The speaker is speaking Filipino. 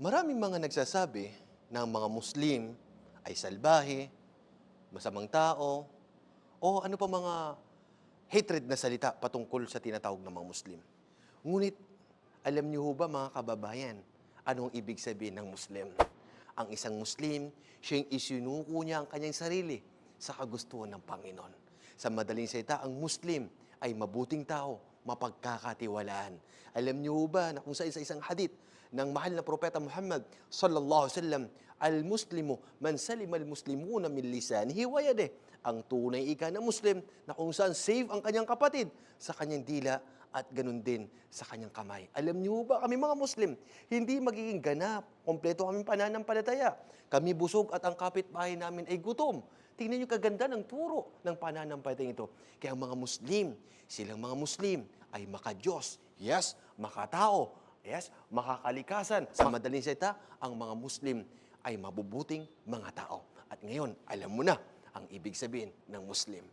Maraming mga nagsasabi na ang mga Muslim ay salbahe, masamang tao, o ano pa mga hatred na salita patungkol sa tinatawag ng mga Muslim. Ngunit, alam niyo ho ba mga kababayan, anong ibig sabihin ng Muslim? Ang isang Muslim, siyang isinuko niya ang kanyang sarili sa kagustuhan ng Panginoon. Sa madaling salita, ang Muslim ay mabuting tao, mapagkakatiwalaan. Alam niyo ho ba na kung sa isang hadith ng mahal na propeta Muhammad sallallahu alaihi wasallam, al-muslimu man salima al-muslimuna min lisanihi wa yadihi. Ang tunay ika na Muslim na kung saan safe ang kanyang kapatid sa kanyang dila at ganun din sa kanyang kamay. Alam niyo ba, kami mga Muslim, hindi magiging ganap, kompleto kaming pananampalataya. Kami busog at ang kapitbahay namin ay gutom. Tingnan niyo kaganda ng turo ng pananampalataya ito. Kaya ang mga Muslim, silang mga Muslim ay makadiyos, yes, makatao, yes, makakalikasan. Sa madaling salita, ang mga Muslim ay mabubuting mga tao. At ngayon, alam mo na ang ibig sabihin ng Muslim.